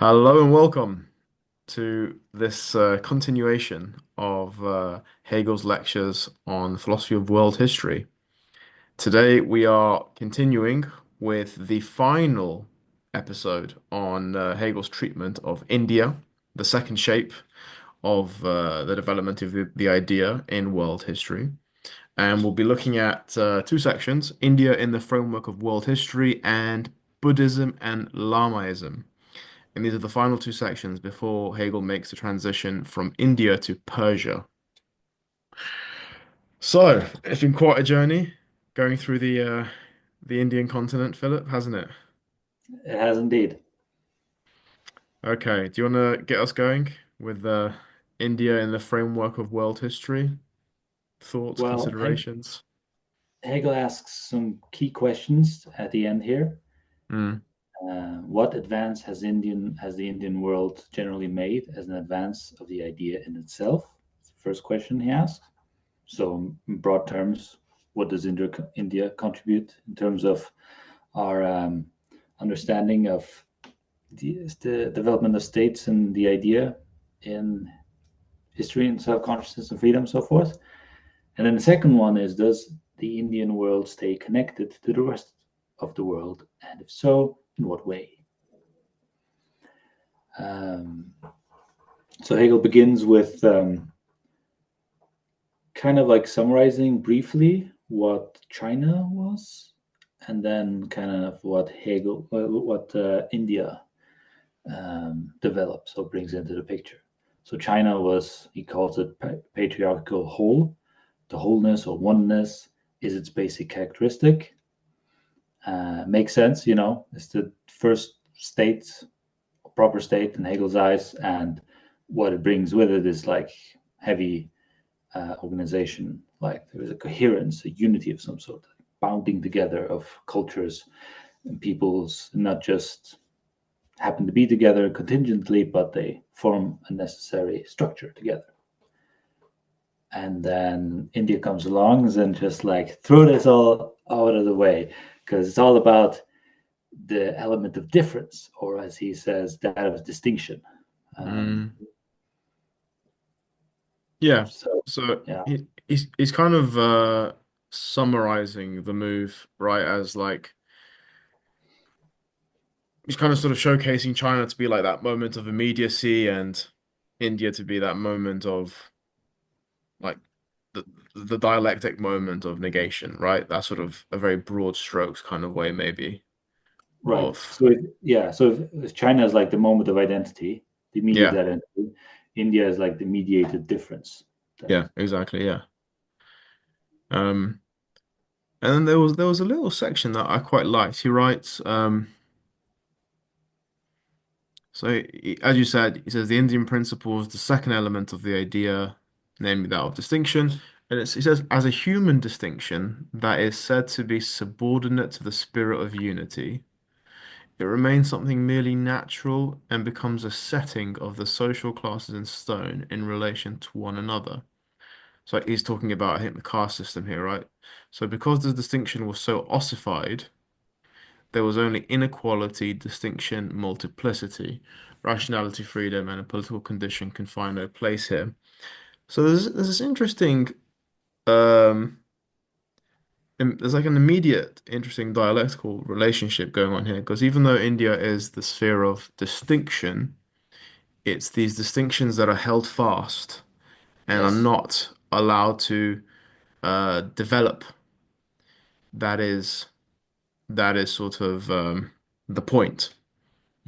Hello and welcome to this continuation of Hegel's lectures on the philosophy of world history. Today we are continuing with the final episode on Hegel's treatment of India, the second shape of the development of the idea in world history. And we'll be looking at two sections, India in the framework of world history and Buddhism and Lamaism. And these are the final two sections before Hegel makes the transition from India to Persia. So, it's been quite a journey going through the Indian continent, Philip, hasn't it? It has indeed. Okay, do you want to get us going with India in the framework of world history? Thoughts, Well, considerations? Hegel asks some key questions at the end here. Mm, What advance has the Indian world generally made as an advance of the idea in itself? It's the first question he asks. So, in broad terms, what does India contribute in terms of our understanding of the development of states and the idea in history and self-consciousness and freedom, and so forth? And then the second one is, does the Indian world stay connected to the rest of the world? And if so, in what way? Um, so Hegel begins with kind of like summarizing briefly what China was, and then kind of what India develops or brings into the picture. So China was, he calls it patriarchal whole. The wholeness or oneness is its basic characteristic. Makes sense, it's the first state, proper state in Hegel's eyes, and what it brings with it is like heavy organization. Like there is a coherence, a unity of some sort, bounding together of cultures and peoples, not just happen to be together contingently, but they form a necessary structure together. And then India comes along and just like throw this all out of the way, because it's all about the element of difference, or as he says, that of distinction. Um, mm. Yeah. so, So yeah, he's kind of summarizing the move, right, as like he's kind of sort of showcasing China to be like that moment of immediacy and India to be that moment of like the the dialectic moment of negation, right? That's sort of a very broad strokes kind of way, maybe right. of So if China is like the moment of identity, the immediate yeah, identity, India is like the mediated difference. That, yeah, exactly, yeah. Um, and then there was a little section that I quite liked. He writes, as you said, he says the Indian principle is the second element of the idea, namely that of distinction. And he says, as a human distinction that is said to be subordinate to the spirit of unity, it remains something merely natural and becomes a setting of the social classes in stone in relation to one another. So he's talking about, I think, the caste system here, right? So because the distinction was so ossified, there was only inequality, distinction, multiplicity, rationality, freedom, and a political condition can find no place here. So there's this interesting um there's like an immediate interesting dialectical relationship going on here because even though India is the sphere of distinction, it's these distinctions that are held fast and are yes. not allowed to develop. That is that is sort of the point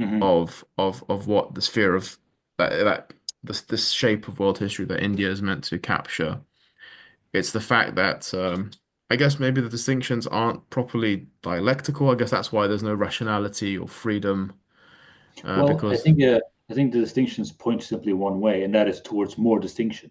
Mm-hmm. of what the sphere of that this shape of world history that India is meant to capture. It's the fact that I guess maybe the distinctions aren't properly dialectical. I guess that's why there's no rationality or freedom Well, because I think the distinctions point simply one way, and that is towards more distinction.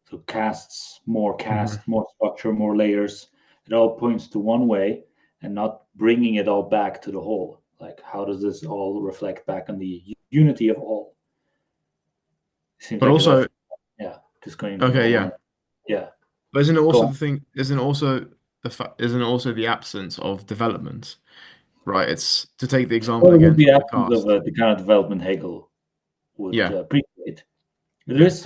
So Mhm. caste, more structure, more layers. It all points to one way and not bringing it all back to the whole. Like, how does this all reflect back on the unity of all? It seems But like a lot of, also yeah, just going okay, over yeah. and, yeah, But isn't it go also on. the thing? Isn't it also the fact? Isn't it also the absence of development? Right. It's to take the example Or it would again be from the absence of cast. the kind of development Hegel would Yeah. appreciate. There is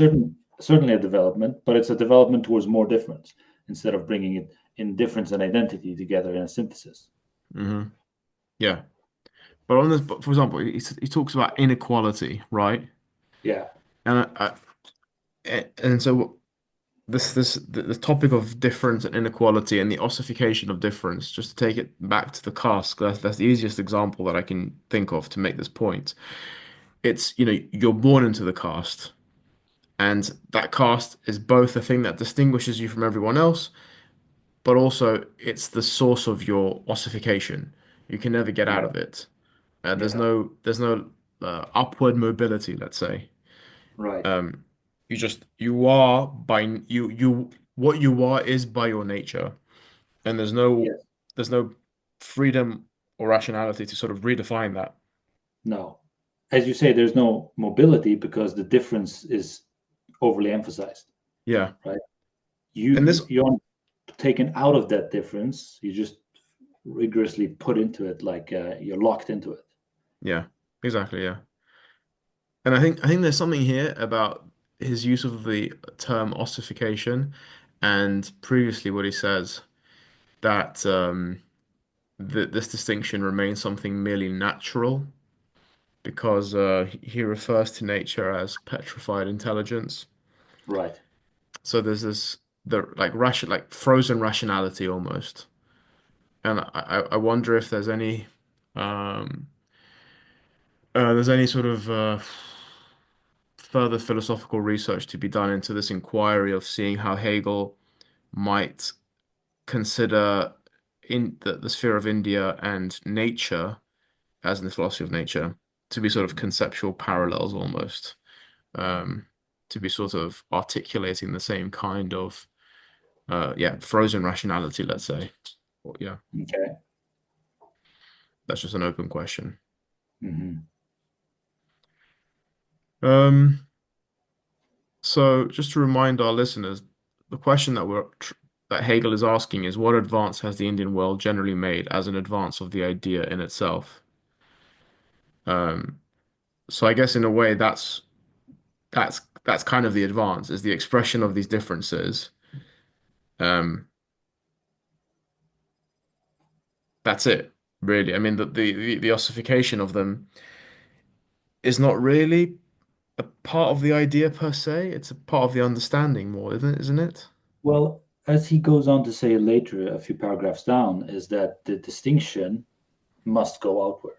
certainly a development, but it's a development towards more difference instead of bringing it in difference and identity together in a synthesis. Hmm. Yeah. But on this, but for example, he talks about inequality, right? Yeah. And and so the topic of difference and inequality and the ossification of difference, just to take it back to the caste, that's the easiest example that I can think of to make this point. It's, you're born into the caste, and that caste is both the thing that distinguishes you from everyone else, but also it's the source of your ossification. You can never get out Right. of it. Yeah. There's no upward mobility, let's say. Right. Um, you are by you what you are is by your nature, and Yes. there's no freedom or rationality to sort of redefine that. No. As you say, there's no mobility because the difference is overly emphasized, Yeah, right? and this You aren't taken out of that difference. You just rigorously put into it, like you're locked into it. yeah, exactly, yeah. And I think there's something here about his use of the term ossification, and previously what he says that that this distinction remains something merely natural because he refers to nature as petrified intelligence. Right. So there's this the like frozen rationality almost, and I wonder if um there's any sort of further philosophical research to be done into this inquiry of seeing how Hegel might consider in the sphere of India and nature, as in the philosophy of nature, to be sort of conceptual parallels almost, um, to be sort of articulating the same kind of yeah, frozen rationality, let's say. Well, yeah, Okay. that's just an open question. Hmm. Um, so just to remind our listeners, the question that Hegel is asking is what advance has the Indian world generally made as an advance of the idea in itself? Um, so I guess in a way that's kind of the advance, is the expression of these differences. Um, that's it, really. I mean, the ossification of them is not really a part of the idea per se. It's a part of the understanding more, isn't it? Well, as he goes on to say later, a few paragraphs down, is that the distinction must go outward.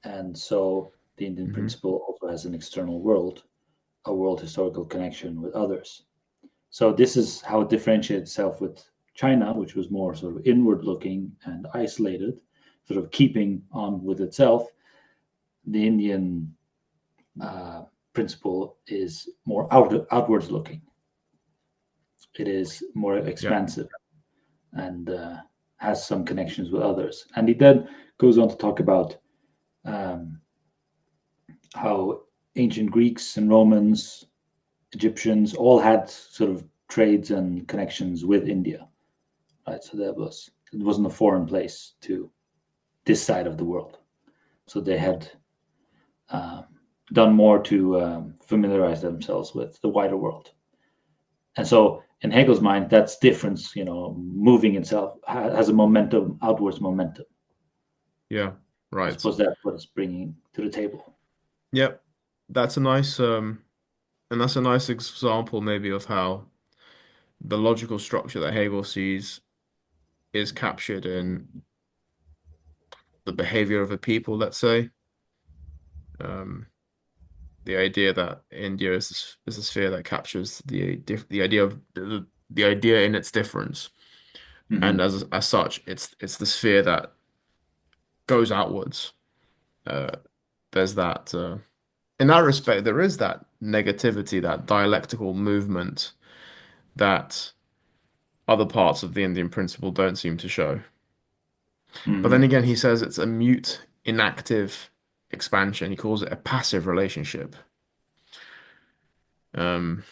And so the Indian Hmm. principle also has an external world, a world historical connection with others. So this is how it differentiates itself with China, which was more sort of inward looking and isolated, sort of keeping on with itself. The Indian uh, principle is more outwards looking. It is more Yeah, expansive and has some connections with others. And he then goes on to talk about um, how ancient Greeks and Romans, Egyptians all had sort of trades and connections with India, right? So it wasn't a foreign place to this side of the world. So they had um, done more to familiarize themselves with the wider world. And so in Hegel's mind, that's difference, moving itself has a momentum, outwards momentum. yeah, I right. suppose that's what it's bringing to the table. Yep. That's a nice and that's a nice example maybe of how the logical structure that Hegel sees is captured in the behavior of a people, let's say. Um, the idea that India is a sphere that captures the idea of the idea in its difference, and Mm-hmm. as such, it's the sphere that goes outwards. Uh, there's that in that respect, there is that negativity, that dialectical movement that other parts of the Indian principle don't seem to show. But then Mm-hmm. again, he says it's a mute, inactive expansion. He calls it a passive relationship. Um,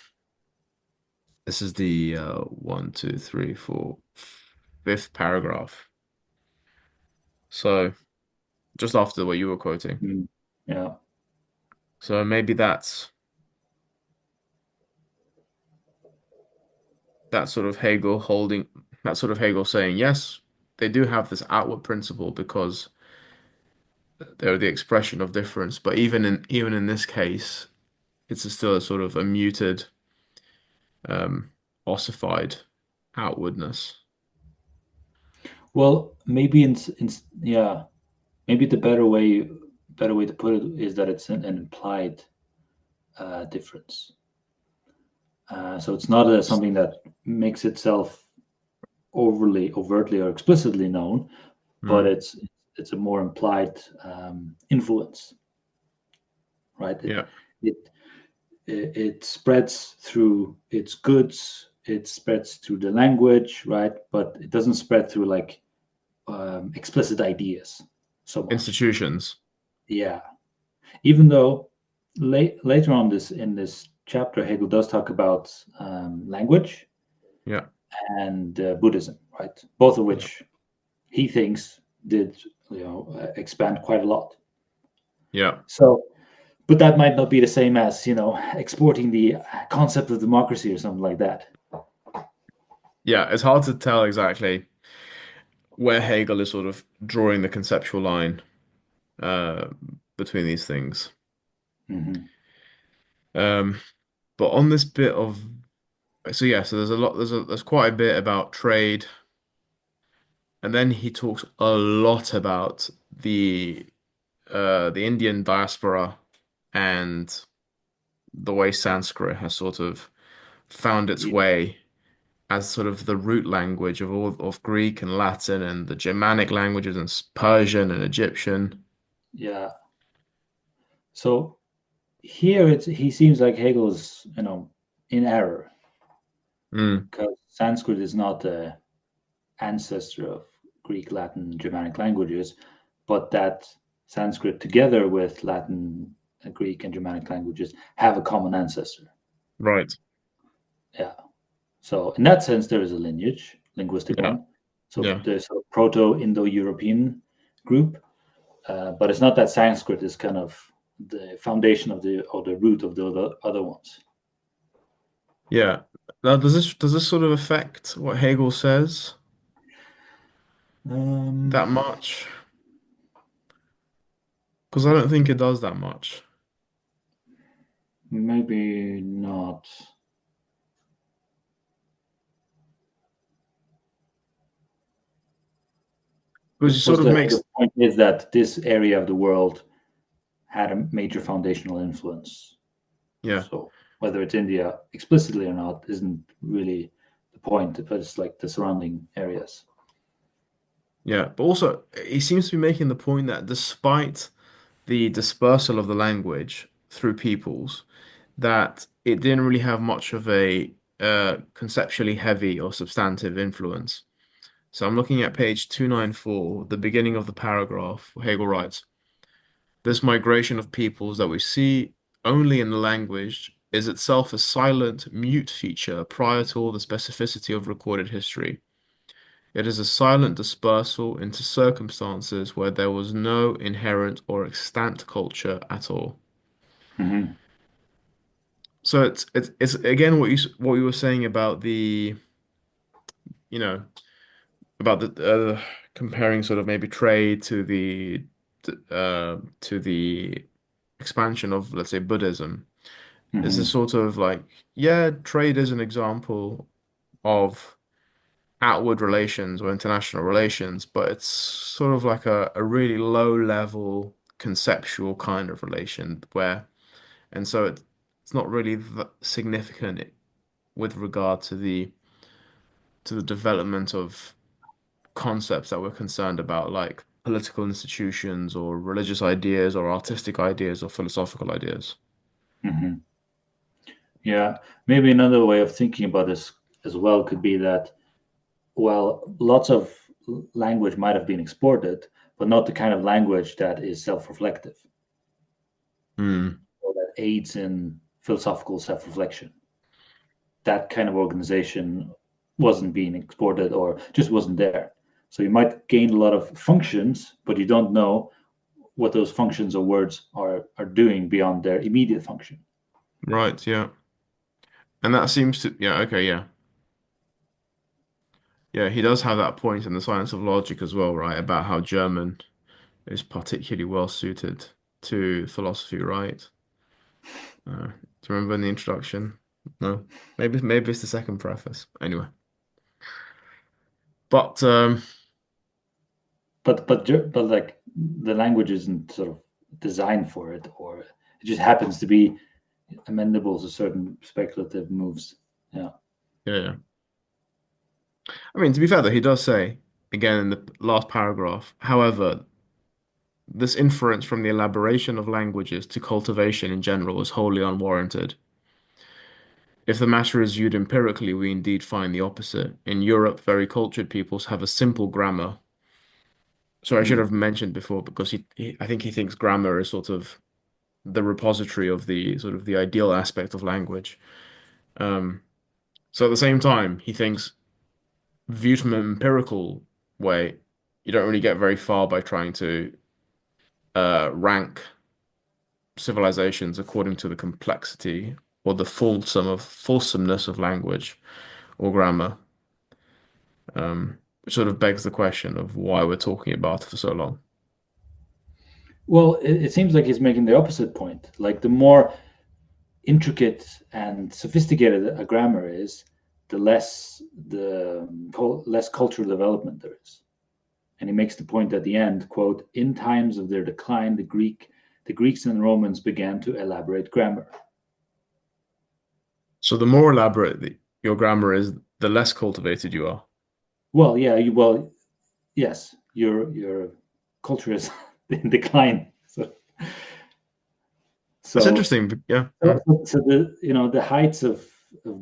this is the one, two, three, four, fifth paragraph. So. just after what you were quoting. Mm. Yeah. So maybe that's sort of Hegel holding that sort of Hegel saying, yes, they do have this outward principle because they're the expression of difference, but even in this case, it's still a sort of a muted, um, ossified outwardness. Well, maybe yeah, maybe the better way to put it is that it's an implied difference. So it's not something that makes itself overtly or explicitly known, but Mm, it's a more implied influence, right? yeah, It it spreads through its goods, it spreads through the language, right? But it doesn't spread through like explicit ideas so much. institutions. Yeah, even though later on this in this chapter, Hegel does talk about language Yeah, and Buddhism, right? Both of yeah, which he thinks did expand quite a lot. yeah, So, but that might not be the same as exporting the concept of democracy or something like that. yeah. It's hard to tell exactly where Hegel is sort of drawing the conceptual line uh, between these things. Mm-hmm. Um, but on this bit of so yeah, so there's quite a bit about trade, and then he talks a lot about the Indian diaspora and the way Sanskrit has sort of found its way as sort of the root language of all of Greek and Latin and the Germanic languages and Persian and Egyptian. Yeah. So here he seems like Hegel's in error Mm, because Sanskrit is not the ancestor of Greek, Latin, Germanic languages, but that Sanskrit together with Latin, Greek, and Germanic languages have a common ancestor. right. Yeah. So in that sense, there is a lineage, linguistic Yeah. one. So Yeah. there's a Proto-Indo-European group, but it's not that Sanskrit is kind of the foundation of the root of the other ones. Yeah. Now, does this sort of affect what Hegel says Um, that much? Because I don't think it does that much. Maybe not. I Because it sort suppose of the makes, point is that this area of the world had a major foundational influence. yeah, So whether it's India explicitly or not isn't really the point, but it's like the surrounding areas. yeah. But also, he seems to be making the point that despite the dispersal of the language through peoples, that it didn't really have much of a conceptually heavy or substantive influence. So I'm looking at page 294, the beginning of the paragraph, where Hegel writes, this migration of peoples that we see only in the language is itself a silent, mute feature prior to all the specificity of recorded history. It is a silent dispersal into circumstances where there was no inherent or extant culture at all. Mm-hmm. So it's again what you were saying about the you know about the comparing sort of maybe trade to the expansion of, let's say, Buddhism. Is this Mm-hmm. sort of like, yeah, trade is an example of outward relations or international relations, but it's sort of like a really low level conceptual kind of relation where, and so it's not really significant with regard to the development of concepts that we're concerned about, like political institutions or religious ideas or artistic ideas or philosophical ideas. Mm-hmm. Yeah, maybe another way of thinking about this as well could be that, well, lots of language might have been exported, but not the kind of language that is self-reflective Hmm. or that aids in philosophical self-reflection. That kind of organization wasn't being exported or just wasn't there. So you might gain a lot of functions, but you don't know what those functions or words are doing beyond their immediate function. Right, yeah. And that seems to, yeah, okay, yeah. Yeah, he does have that point in the science of logic as well, right? About how German is particularly well suited to philosophy, right? Do you remember in the introduction? No, maybe it's the second preface. Anyway, but But like the language isn't sort of designed for it, or it just happens to be amenable to certain speculative moves. Yeah. yeah. I mean, to be fair though, he does say again in the last paragraph, however, this inference from the elaboration of languages to cultivation in general is wholly unwarranted. If the matter is viewed empirically, we indeed find the opposite. In Europe, very cultured peoples have a simple grammar. So I should Mm. have mentioned before because I think he thinks grammar is sort of the repository of the sort of the ideal aspect of language. Um, so at the same time, he thinks viewed from an empirical way, you don't really get very far by trying to rank civilizations according to the complexity or the fulsomeness of language or grammar. Which sort of begs the question of why we're talking about it for so long. Well, it seems like he's making the opposite point. Like the more intricate and sophisticated a grammar is, the less cultural development there is. And he makes the point at the end, quote, in times of their decline, the Greeks and Romans began to elaborate grammar. So the more elaborate your grammar is, the less cultivated you are. Well, yeah, yes, your culture is in decline. That's So, interesting. Yeah. so, so the heights of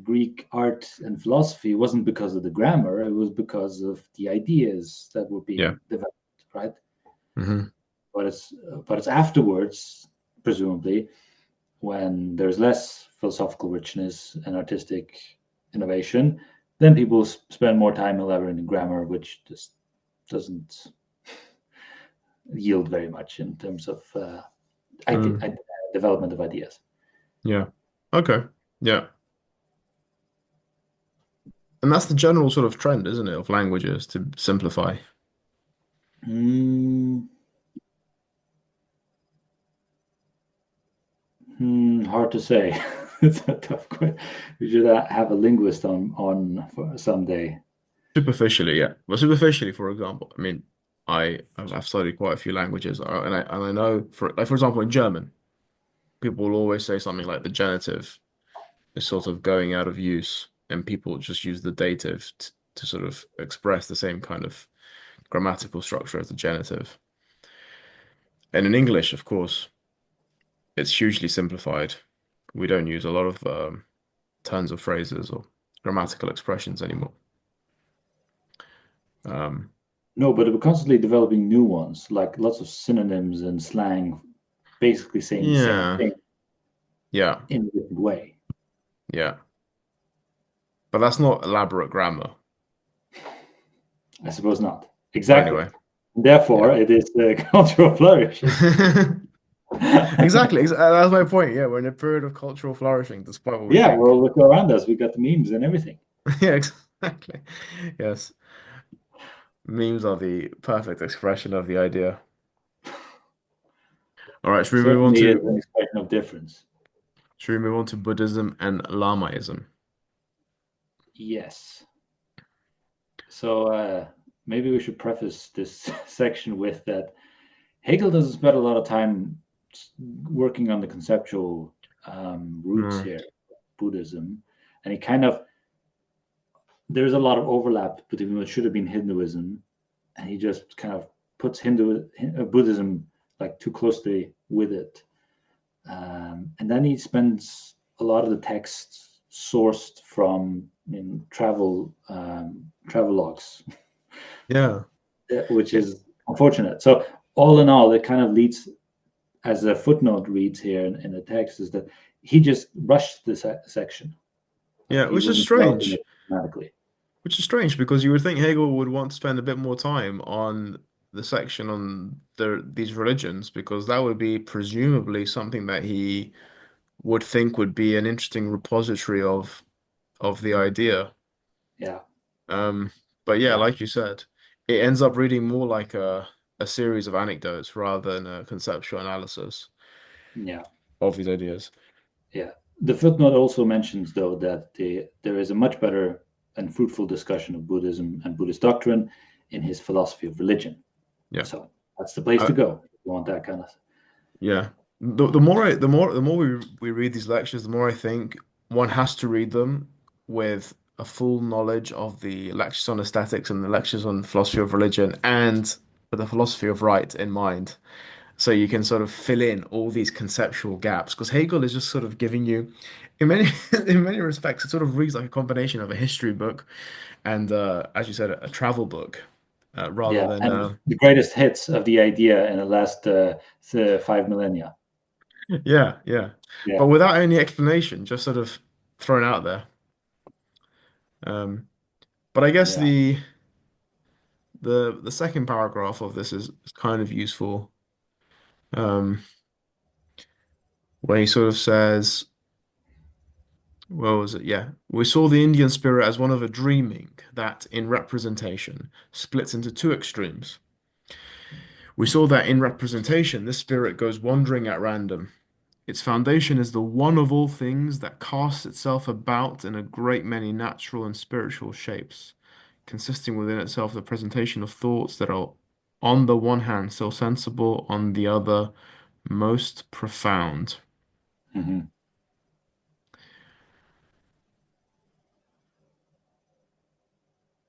Greek art and philosophy wasn't because of the grammar; it was because of the ideas that were Yeah. being developed, right? Hmm. But it's afterwards, presumably, when there's less philosophical richness and artistic innovation, then people spend more time elaborating grammar, which just doesn't yield very much in terms of Mm. development of ideas. Yeah. Okay. Yeah. And that's the general sort of trend, isn't it, of languages to simplify. Mm, hard to say. It's a tough question. We should have a linguist on for someday. Superficially, yeah. Well, superficially, for example, I mean, I've studied quite a few languages, and I know for example in German, people will always say something like the genitive is sort of going out of use, and people just use the dative to sort of express the same kind of grammatical structure as the genitive. And in English, of course, it's hugely simplified. We don't use a lot of turns of phrases or grammatical expressions anymore. Um, No, but we're constantly developing new ones, like lots of synonyms and slang, basically saying the same yeah, thing yeah, in a different way. yeah. But that's not elaborate grammar. I suppose not. But Exactly. anyway, Therefore, yeah. it is the cultural flourishing. Exactly. That's my point. Yeah, we're in a period of cultural flourishing, despite what we Yeah, think. well, look around us. We got the memes and everything. Yeah, exactly. Yes. Memes are the perfect expression of the idea. All right, Certainly is an expression of difference. should we move on to Buddhism and Lamaism? Yes. So maybe we should preface this section with that Hegel doesn't spend a lot of time working on the conceptual roots No. here, Buddhism, and he kind of there's a lot of overlap between what should have been Hinduism, and he just kind of puts Buddhism like too closely with it, and then he spends a lot of the text sourced from travel logs, Yeah. which Yeah. is unfortunate. So all in all, it kind of leads, as a footnote reads here in the text, is that he just rushed this section. Yeah, He which is wasn't developing strange. it systematically. Which is strange because you would think Hegel would want to spend a bit more time on the section on these religions because that would be presumably something that he would think would be an interesting repository of the idea. Yeah, Um, but yeah, yeah, like you said, it ends up reading more like a series of anecdotes rather than a conceptual analysis yeah, of these ideas. yeah. The footnote also mentions, though, that there is a much better and fruitful discussion of Buddhism and Buddhist doctrine in his philosophy of religion. Yeah. So that's the place to I, go if you want that kind of. yeah. The more we read these lectures, the more I think one has to read them with a full knowledge of the lectures on aesthetics and the lectures on philosophy of religion and with the philosophy of right in mind. So you can sort of fill in all these conceptual gaps because Hegel is just sort of giving you, in many in many respects, it sort of reads like a combination of a history book and, as you said, a travel book, rather Yeah, than and the greatest hits of the idea in the last 5 millennia. yeah, yeah, Yeah, but without any explanation, just sort of thrown out there. Um, but I guess yeah. the second paragraph of this is kind of useful, um, where he sort of says. What was it? Yeah. We saw the Indian spirit as one of a dreaming that, in representation, splits into two extremes. We saw that in representation, this spirit goes wandering at random. Its foundation is the one of all things that casts itself about in a great many natural and spiritual shapes, consisting within itself the presentation of thoughts that are, on the one hand, still sensible, on the other, most profound. Hmm.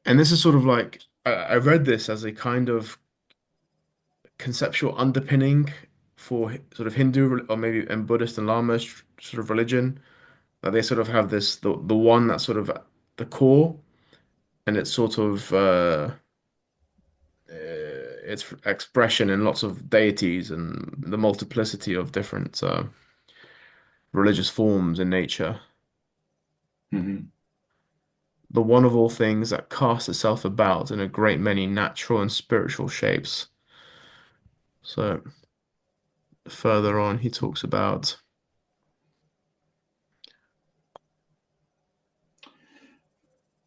And this is sort of like, I read this as a kind of conceptual underpinning for sort of Hindu or maybe and Buddhist and Lamaist sort of religion that they sort of have this the one that's sort of at the core and it's sort of its expression in lots of deities and the multiplicity of different religious forms in nature. Hmm. The one of all things that casts itself about in a great many natural and spiritual shapes. So further on, he talks about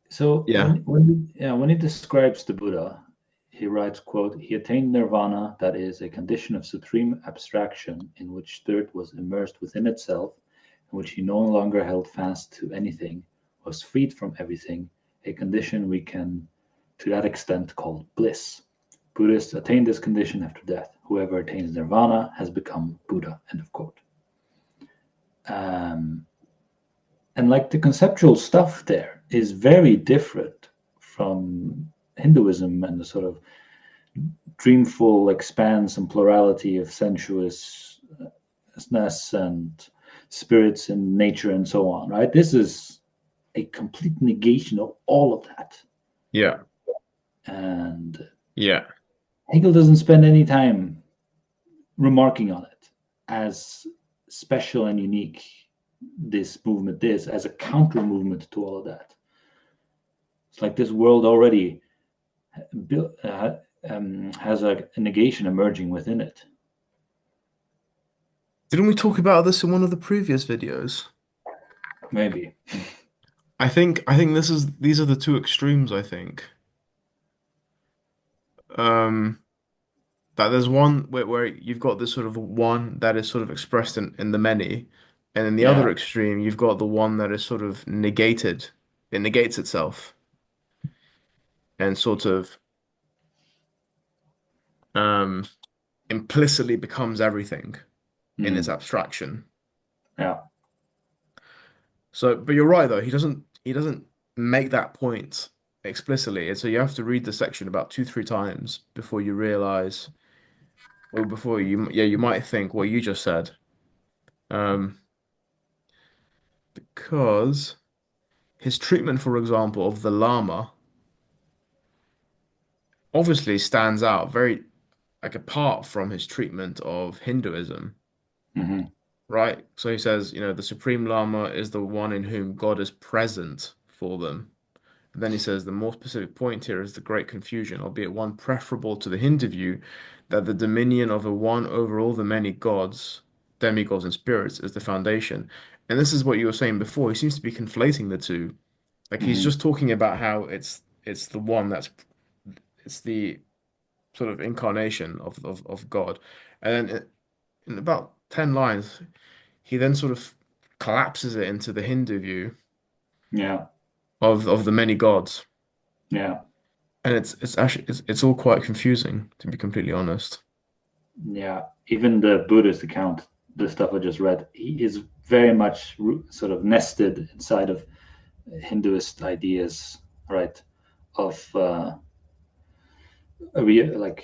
So yeah, when he describes the Buddha, he writes, "quote He attained nirvana, that is, a condition of supreme abstraction in which spirit was immersed within itself, in which he no longer held fast to anything, was freed from everything, a condition we can, to that extent, call bliss. Buddhists attain this condition after death. Whoever attains nirvana has become Buddha." End of quote. Um, and like the conceptual stuff there is very different from Hinduism and the sort of dreamful expanse and plurality of sensuousness and spirits and nature and so on, right? This is a complete negation of all of that. yeah, And yeah. Hegel doesn't spend any time remarking on it as special and unique this movement is, as a counter movement to all of that. It's like this world already has a negation emerging within it. Didn't we talk about this in one of the previous videos? Maybe. I think these are the two extremes, I think. Um that there's one where you've got this sort of one that is sort of expressed in the many, and in the other Yeah. extreme, you've got the one that is sort of negated. It negates itself and sort of um implicitly becomes everything in its Mm. abstraction. Yeah. So, but you're right though, he doesn't make that point explicitly. And so you have to read the section about two, three times before you realize, or before you, yeah, you might think what you just said. Um, because his treatment, for example, of the Lama obviously stands out very like apart from his treatment of Hinduism, Hmm. right? So he says, the Supreme Lama is the one in whom God is present for them. And then he says the more specific point here is the great confusion, albeit one preferable to the Hindu view, that the dominion of a one over all the many gods, demigods and spirits is the foundation. And this is what you were saying before. He seems to be conflating the two. Like he's Hmm. just talking about how it's the one that's it's the sort of incarnation of God. And then in about 10 lines, he then sort of collapses it into the Hindu view Yeah, of the many gods. yeah, And it's actually it's all quite confusing, to be completely honest. yeah. Even the Buddhist account, the stuff I just read, he is very much sort of nested inside of Hinduist ideas, right? Of like,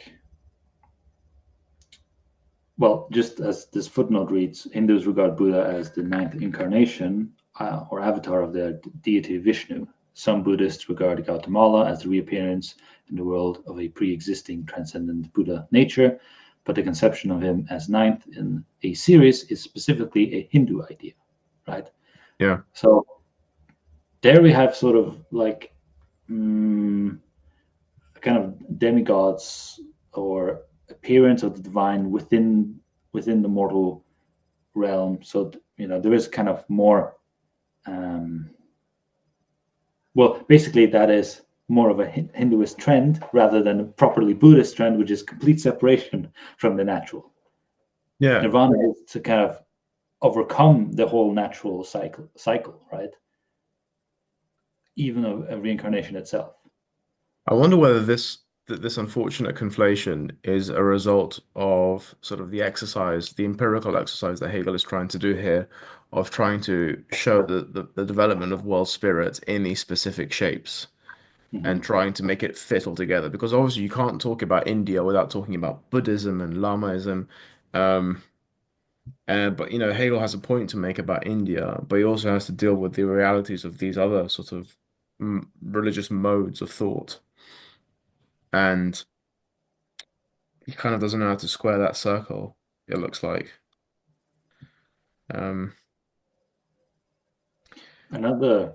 well, just as this footnote reads, Hindus regard Buddha as the ninth incarnation or avatar of their deity Vishnu. Some Buddhists regard Gautama as the reappearance in the world of a pre-existing transcendent Buddha nature, but the conception of him as ninth in a series is specifically a Hindu idea, right? Yeah. So there we have sort of like mm, kind of demigods or appearance of the divine within the mortal realm. So there is kind of more. Um, well, basically, that is more of a Hinduist trend rather than a properly Buddhist trend, which is complete separation from the natural. Yeah. Nirvana is to kind of overcome the whole natural cycle, right? Even of reincarnation itself. I wonder whether this unfortunate conflation is a result of sort of the exercise, the empirical exercise that Hegel is trying to do here, of trying to show the development of world spirit in these specific shapes Mm-hmm. and trying to make it fit all together. Because obviously you can't talk about India without talking about Buddhism and Lamaism. Um, but Hegel has a point to make about India, but he also has to deal with the realities of these other sort of religious modes of thought. And he kind of doesn't know how to square that circle, it looks like. Um, Another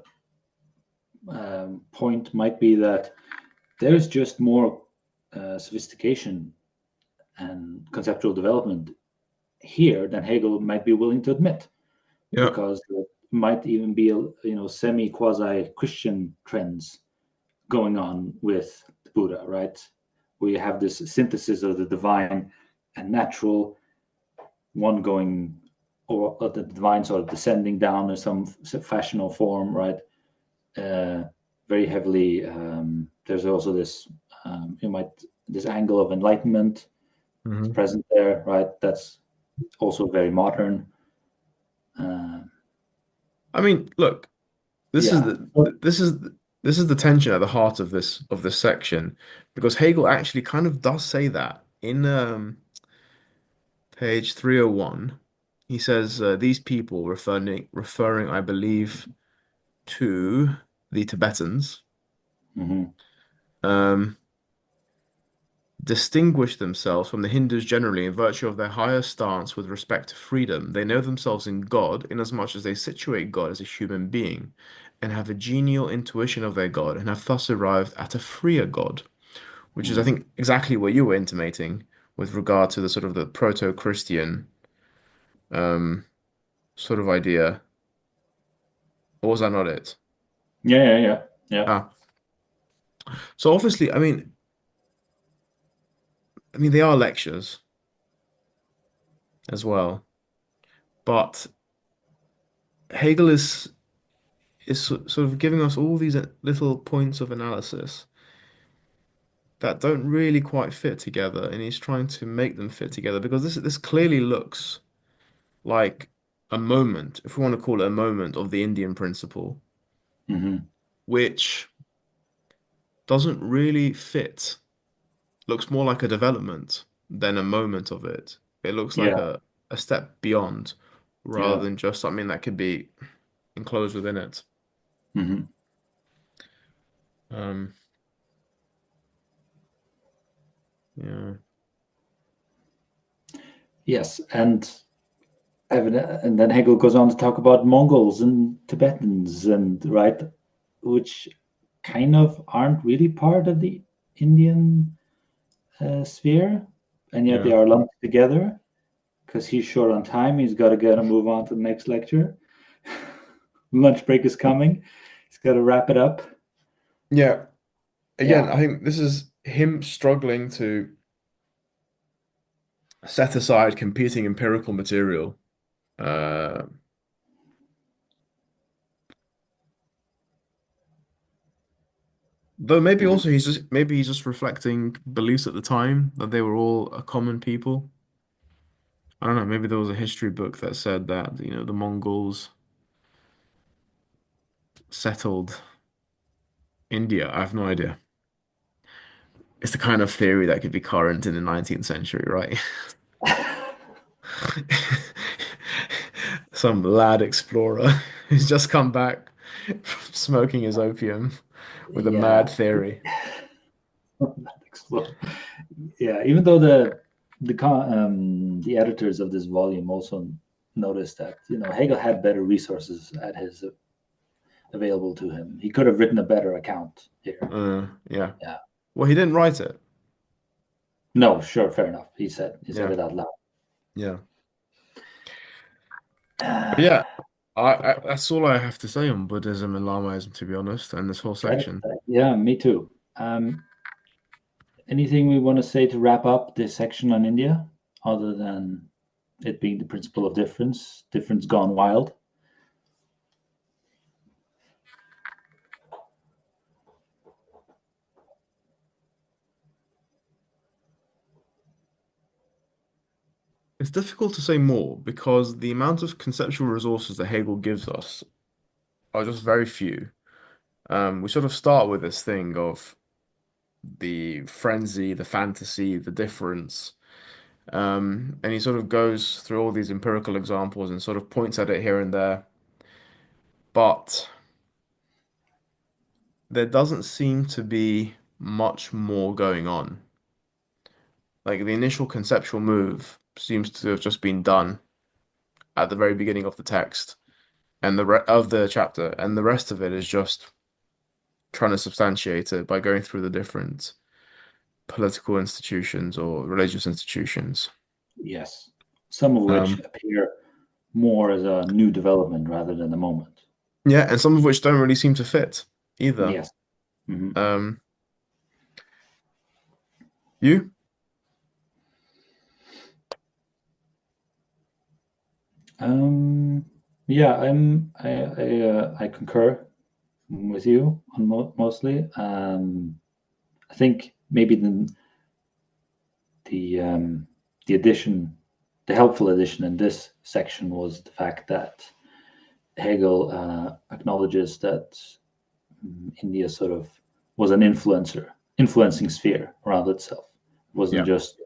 point might be that there's just more sophistication and conceptual development here than Hegel might be willing to admit, yeah. because there might even be semi quasi Christian trends going on with the Buddha, right? Where you have this synthesis of the divine and natural, one going or the divine sort of descending down in some fashion or form, right? Uh, Very heavily. There's also this this angle of enlightenment is Hmm. present there, right? That's also very modern. Uh, I mean, look, this is yeah. the this is the tension at the heart of this section, because Hegel actually kind of does say that in page 301. He says these people referring, I believe, to the Tibetans. Hmm. Um, distinguish themselves from the Hindus generally in virtue of their higher stance with respect to freedom. They know themselves in God, inasmuch as they situate God as a human being, and have a genial intuition of their God, and have thus arrived at a freer God, which is, I Hmm. think, exactly what you were intimating with regard to the sort of the proto-Christian um, sort of idea. Or was that not it? Yeah, yeah, yeah, yeah. Ah, so obviously, I mean, they are lectures as well, but Hegel is sort of giving us all these little points of analysis that don't really quite fit together, and he's trying to make them fit together because this clearly looks like a moment, if we want to call it a moment, of the Indian principle, Hmm. which doesn't really fit. Looks more like a development than a moment of it. It looks like Yeah. a step beyond rather Yeah. than just something that could be enclosed within it. Hmm. Um, yeah. Yes, and then Hegel goes on to talk about Mongols and Tibetans, and right, which kind of aren't really part of the Indian sphere, and yet they Yeah. are lumped together because he's short on time. He's got to get to move on to the next lecture. Lunch break is coming. He's got to wrap it up. Yeah. Again, Yeah. I think this is him struggling to set aside competing empirical material. Uh, though maybe Mhm. also he's just reflecting beliefs at the time that they were all a common people. I don't know, maybe there was a history book that said that, the Mongols settled India. I have no idea. It's the kind of theory that could be current in the 19th century, right? Some lad explorer who's just come back from smoking his opium with a Yeah. mad theory. Yeah. Even though the editors of this volume also noticed that Hegel had better resources at his available to him. He could have written a better account here. Yeah. Yeah. Well, he didn't write it. No, sure, fair enough. He said Yeah. it out loud. Yeah. But yeah, that's all I have to say on Buddhism and Lamaism, to be honest, and this whole Right. section. Yeah, me too. Anything we want to say to wrap up this section on India, other than it being the principle of difference gone wild? It's difficult to say more because the amount of conceptual resources that Hegel gives us are just very few. We sort of start with this thing of the frenzy, the fantasy, the difference. And he sort of goes through all these empirical examples and sort of points at it here and there. But there doesn't seem to be much more going on. Like the initial conceptual move seems to have just been done at the very beginning of the text and of the chapter, and the rest of it is just trying to substantiate it by going through the different political institutions or religious institutions. Yes, some of which Um, appear more as a new development rather than a moment. yeah, and some of which don't really seem to fit either. Yes. Mhm. Um, you? Um, yeah, I concur with you on mostly. I think maybe the um, the addition, the helpful addition in this section was the fact that Hegel acknowledges that India sort of was an influencing sphere around itself. It wasn't Yeah, just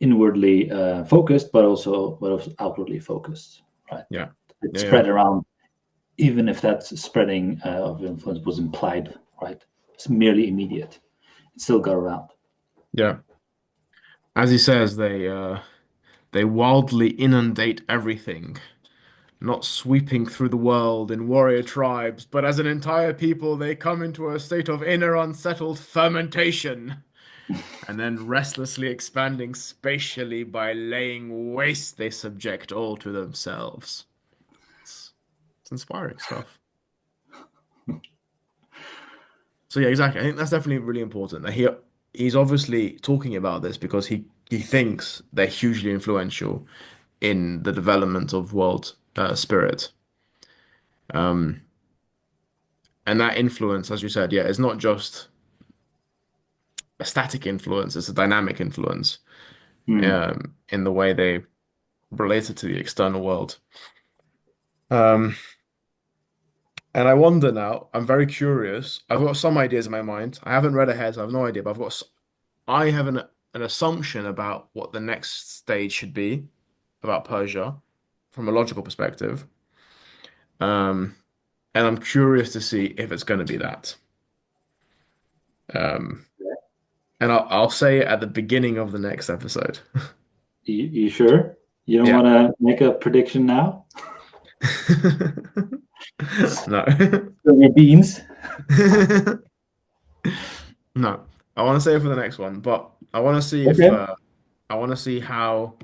inwardly focused, but also outwardly focused. Right, yeah, it yeah, yeah, spread around, even if that spreading of influence was implied. Right, it's merely immediate. It still got around. yeah. As he says, they wildly inundate everything, not sweeping through the world in warrior tribes, but as an entire people, they come into a state of inner unsettled fermentation, and then restlessly expanding spatially by laying waste, they subject all to themselves. It's, it's inspiring stuff. So yeah, exactly. I think that's definitely really important. That he's obviously talking about this because he thinks they're hugely influential in the development of world spirit. Um, and that influence, as you said, yeah, it's not just a static influence; it's a dynamic influence Hmm. in the way they relate it to the external world. Um, and I wonder now. I'm very curious. I've got some ideas in my mind. I haven't read ahead, so I have no idea. But I have an assumption about what the next stage should be about Persia from a logical perspective. Um, and I'm curious to see if it's going to be that. Um, and I'll say it at the beginning of the next episode. You sure? You don't Yeah. want to make a prediction now? No. Spill your beans. No. I want to save it for the next one, but I want to see if Okay. I want to see how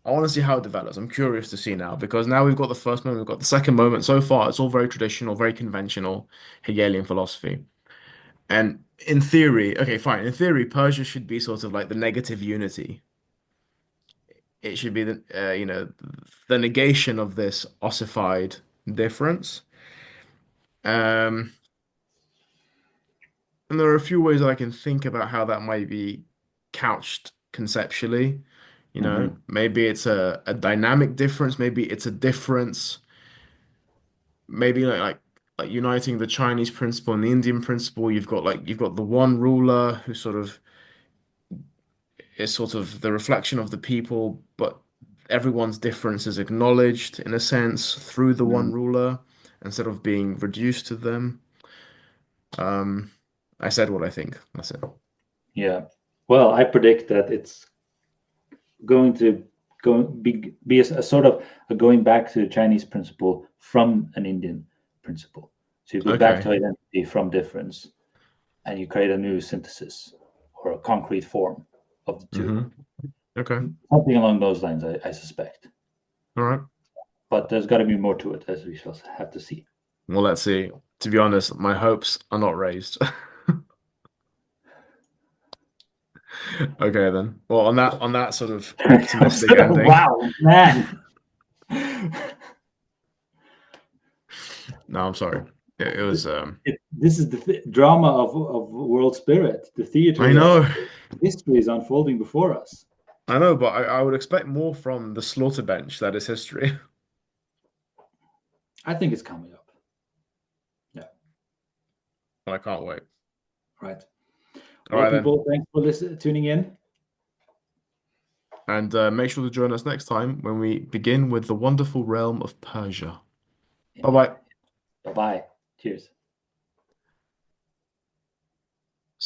I want to see how it develops. I'm curious to see now because now we've got the first moment, we've got the second moment. So far, it's all very traditional, very conventional Hegelian philosophy. And in theory, okay, fine. In theory, Persia should be sort of like the negative unity. It should be the negation of this ossified difference. Um, and there are a few ways I can think about how that might be couched conceptually. Hmm. Maybe it's a dynamic difference, maybe it's a difference, maybe like uniting the Chinese principle and the Indian principle. You've got the one ruler who sort of is sort of the reflection of the people, but everyone's difference is acknowledged in a sense through the one ruler instead of being reduced to them. Um, I said what I think. That's it. Yeah. Well, I predict that it's going to be a sort of a going back to the Chinese principle from an Indian principle. So you go back Okay. to identity from difference, and you create a new synthesis or a concrete form of the two. Hmm. Okay. Something along those lines, I suspect. All right. But there's got to be more to it, as we shall have to see. Well, let's see. To be honest, my hopes are not raised. Okay then. Well, on that sort of optimistic ending. Wow, man. No, I'm sorry. It was This is the drama of world spirit. The I theater of know. history is unfolding before us. I know, but I would expect more from the slaughter bench that is history. I think it's coming up. Yeah, I can't wait. right. All Well, right then. people, thanks for tuning in. And make sure to join us next time when we begin with the wonderful realm of Persia. Bye Indeed. bye. Bye bye. Cheers.